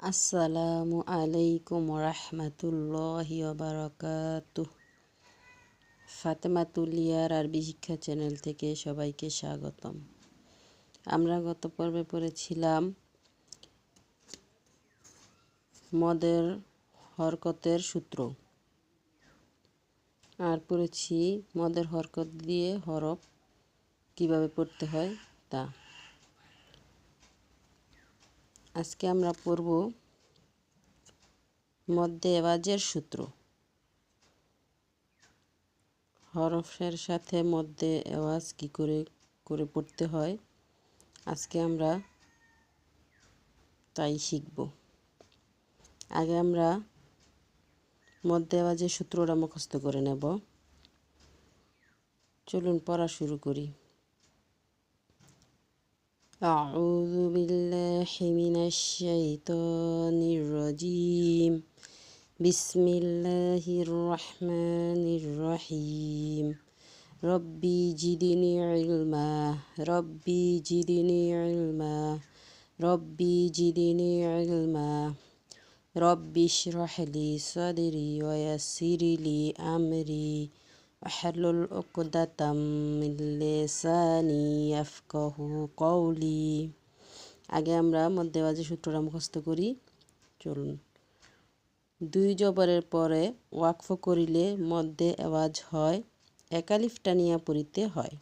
আসসালামু আলাইকুম রহমতুল্লাহি বারাকাতুহ। ফাতেমাতুল লিয়ার আরবি শিক্ষা চ্যানেল থেকে সবাইকে স্বাগতম। আমরা গত পর্বে পড়েছিলাম মদের হরকতের সূত্র, আর পড়েছি মদের হরকত দিয়ে হরফ কিভাবে পড়তে হয় তা। আজকে আমরা পড়ব মদ্দে এওয়াজের সূত্র। হরফের সাথে মদ্দে এওয়াজ কী করে পড়তে হয় আজকে আমরা তাই শিখব। আগে আমরা মদ্দে এওয়াজের সূত্রটা মুখস্থ করে নেব। চলুন পড়া শুরু করি। আউযু বিল্লাহি মিনাশ শাইতানির রাজিম। বিসমিল্লাহির রহমানির রহিম। রব্বি জিদনি ইলমা, রব্বি জিদনি ইলমা, রব্বি জিদনি ইলমা। রব্বি ইশরাহ লি সাদরি ওয়া ইয়াসসির লি আমরি ওয়াহলুল উকদাতাম মিন লিসানি ইয়াফকাহু কওলি। আগে আমরা মদ্দে এওয়াজের সূত্রটা মুখস্থ করি। চলুন। দুই জবরের পরে ওয়াকফ করিলে মদ্দে এওয়াজ হয়, এক আলিফ টানিয়া পড়িতে হয়।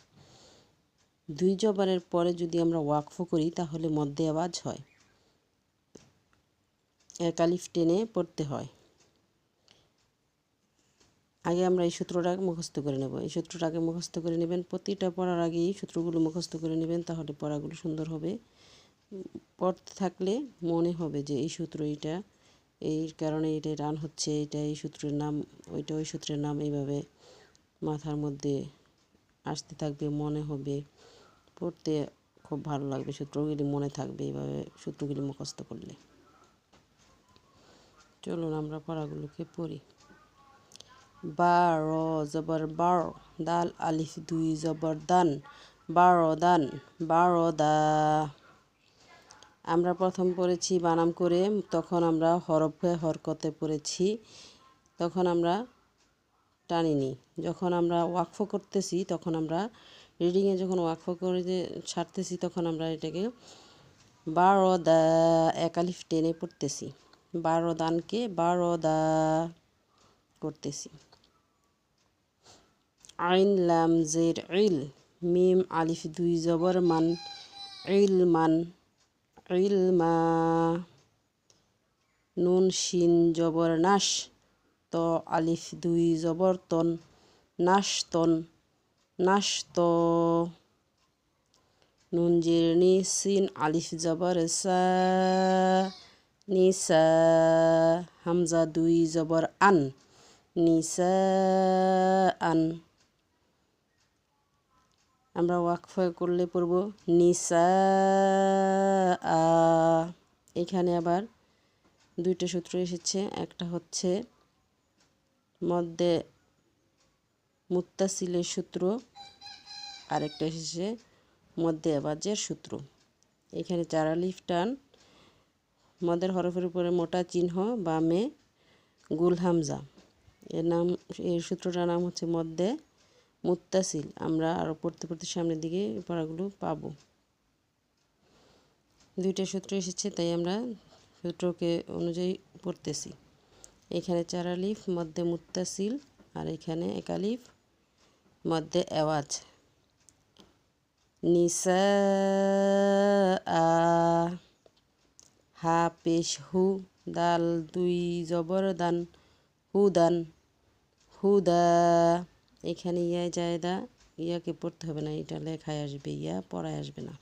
দুই জবরের পরে যদি আমরা ওয়াকফ করি তাহলে মদ্দে এওয়াজ হয়, এক আলিফ টেনে পড়তে হয়। আগে আমরা এই সূত্রটা মুখস্থ করে নেব। এই সূত্রটাকে মুখস্থ করে নেবেন। প্রতিটা পড়ার আগেই সূত্রগুলো মুখস্থ করে নেবেন, তাহলে পড়াগুলো সুন্দর হবে। পড়তে থাকলে মনে হবে যে এই সূত্র এইটা, এই কারণে এটা রান হচ্ছে, এটা এই সূত্রের নাম, ওইটা ওই সূত্রের নাম, এইভাবে মাথার মধ্যে আসতে থাকবে, মনে হবে, পড়তে খুব ভালো লাগবে, সূত্রগুলি মনে থাকবে এইভাবে সূত্রগুলি মুখস্থ করলে। চলুন আমরা পড়াগুলোকে পড়ি। বা র জবর বার, দাল আলিফ দুই জবর দান, বারো দান, বারো দা। আমরা প্রথম পড়েছি বানাম করে, তখন আমরা হরফে হরকতে পড়েছি, তখন আমরা টানিনি। যখন আমরা ওয়াকফ করতেছি তখন আমরা রিডিংয়ে যখন ওয়াকফ করে যে ছাড়তেছি তখন আমরা এটাকে বারো দা এক আলিফ টেনে পড়তেছি, বারো দানকে বারো দা করতেছি। আইন লাম জের ইল, মিম আলিফ দুই জবর মান, ইলমান, ইলমা। নুন শিন জবর নাশ, ত আলিফ দুই জবর তন, নাশতন, নাশত। নুন জের নি, সিন আলিফ জবর সা, নিসা। হামজা দুই জবর আন, নিসা আন। আমরা ওয়াকফ করলে পড়ব নিসা আ। এখানে আবার দুইটা সূত্র এসেছে, একটা হচ্ছে মদ্দে মুত্তাসিলের সূত্র, আরেকটা এসেছে মদ্দে এওয়াজের সূত্র। এখানে চার আলিফ টান, মদের হরফের উপরে মোটা চিহ্ন, বামে গুল হামজা। এর সূত্রটার নাম হচ্ছে মদ্দে মুত্তাসিল। আমরা আরও পড়তে পড়তে সামনের দিকে পড়াগুলো পাবো। দুইটা সূত্র এসেছে তাই আমরা সূত্রকে অনুযায়ী পড়তেছি। এখানে চার আলিফ মদ্দে মুত্তাসিল, আর এখানে এক আলিফ মদ্দে এওয়াজ। নিসা আ। হা পেশ হু, দাল দুই জবর দান, হুদান, হুদা। এখানে ইয়া জায়দা, ইয়াকে পড়তে হবে না, এটা লেখায় আসবে, ইয়া পড়ায় আসবে না।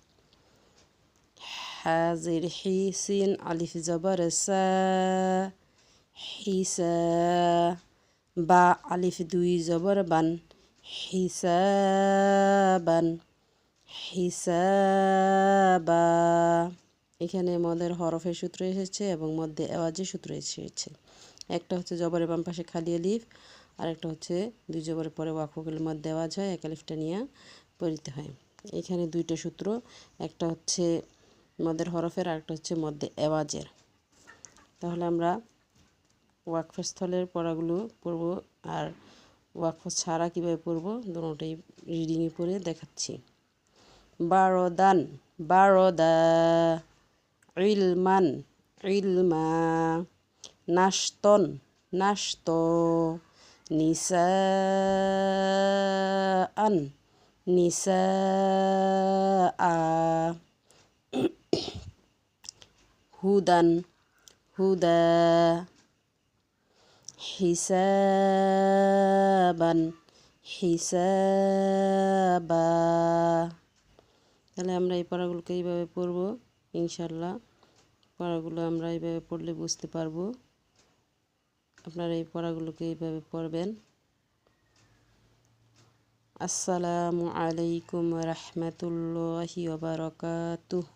হাজির হি, সিন আলিফ জবর সা, হিসা। বা আলিফ দুই জবর বান, হিসাবান, হিসাবা। এখানে মদের হরফের সূত্র এসেছে এবং মধ্যে এওয়াজের সূত্র এসেছে। একটা হচ্ছে জবরের বাম পাশে খালি আলিফ, আর একটা হচ্ছে দুই জবরের পরে ওয়াকফ করলে মধ্যে এওয়াজ হয়, এক আলিফটা নিয়ে পড়িতে হয়। এখানে দুইটা সূত্র, একটা হচ্ছে মদের হরফের, আর একটা হচ্ছে মধ্যে এওয়াজের। তাহলে আমরা ওয়াকফ স্থলের পড়াগুলো পড়ব আর ওয়াকফ ছাড়া কীভাবে পড়ব দুটোটাই রিডিংয়ে পড়ে দেখাচ্ছি। বারদান বারদা, ইলমান ইলমা, নাশতন নাশত, নিসাআন নিসাআ, হুদান হুদা, হিসাবান হিসাবা। তাহলে আমরা এই পড়াগুলোকে এইভাবে পড়ব ইনশাল্লাহ। পড়াগুলো আমরা এইভাবে পড়লে বুঝতে পারবো। আপনারা এই পড়াগুলোকে এইভাবে পড়বেন। আসসালামু আলাইকুম ওয়া রাহমাতুল্লাহি ওয়া বারাকাতুহু।